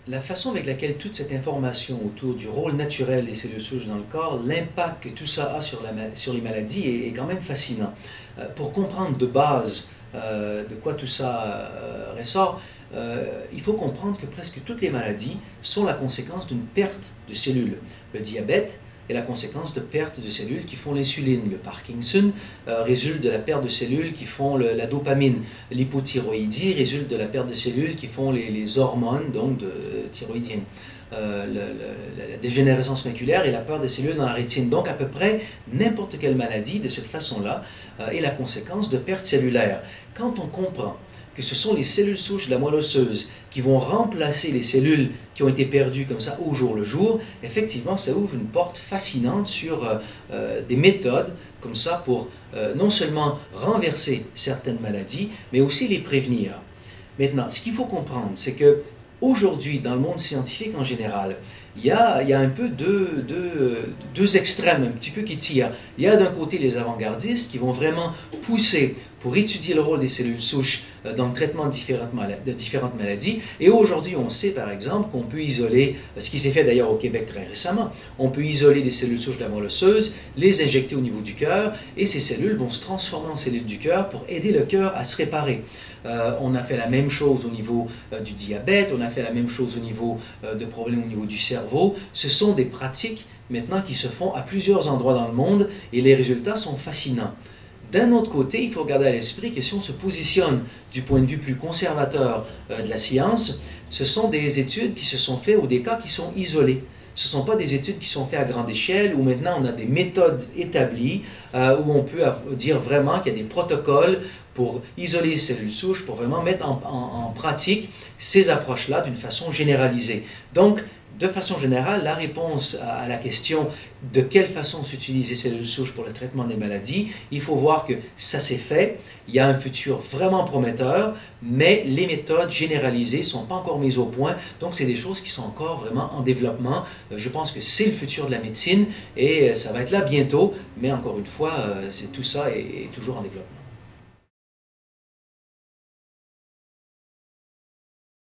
La façon avec laquelle toute cette information autour du rôle naturel des cellules souches dans le corps, l'impact que tout ça a sur les maladies est quand même fascinant. Pour comprendre de base de quoi tout ça ressort, il faut comprendre que presque toutes les maladies sont la conséquence d'une perte de cellules. Le diabète est la conséquence de perte de cellules qui font l'insuline. Le Parkinson résulte de la perte de cellules qui font la dopamine. L'hypothyroïdie résulte de la perte de cellules qui font les hormones donc thyroïdiennes. La dégénérescence maculaire et la perte des cellules dans la rétine. Donc à peu près n'importe quelle maladie de cette façon-là est la conséquence de pertes cellulaires. Quand on comprend que ce sont les cellules souches de la moelle osseuse qui vont remplacer les cellules qui ont été perdues comme ça au jour le jour, effectivement, ça ouvre une porte fascinante sur des méthodes comme ça pour non seulement renverser certaines maladies, mais aussi les prévenir. Maintenant, ce qu'il faut comprendre, c'est que aujourd'hui, dans le monde scientifique en général, il y a un peu deux extrêmes un petit peu qui tirent. Il y a d'un côté les avant-gardistes qui vont vraiment pousser pour étudier le rôle des cellules souches dans le traitement de différentes maladies. Et aujourd'hui, on sait par exemple qu'on peut isoler, ce qui s'est fait d'ailleurs au Québec très récemment, on peut isoler des cellules souches de la moelle osseuse, les injecter au niveau du cœur, et ces cellules vont se transformer en cellules du cœur pour aider le cœur à se réparer. On a fait la même chose au niveau du diabète, on a fait la même chose au niveau de problèmes au niveau du cerveau. Ce sont des pratiques maintenant qui se font à plusieurs endroits dans le monde et les résultats sont fascinants. D'un autre côté, il faut garder à l'esprit que si on se positionne du point de vue plus conservateur de la science, ce sont des études qui se sont faites ou des cas qui sont isolés. Ce ne sont pas des études qui sont faites à grande échelle où maintenant on a des méthodes établies, où on peut dire vraiment qu'il y a des protocoles pour isoler les cellules souches, pour vraiment mettre en pratique ces approches-là d'une façon généralisée. Donc, de façon générale, la réponse à la question de quelle façon s'utiliser ces cellules souches pour le traitement des maladies, il faut voir que ça s'est fait, il y a un futur vraiment prometteur, mais les méthodes généralisées ne sont pas encore mises au point, donc c'est des choses qui sont encore vraiment en développement. Je pense que c'est le futur de la médecine et ça va être là bientôt, mais encore une fois, tout ça est toujours en développement.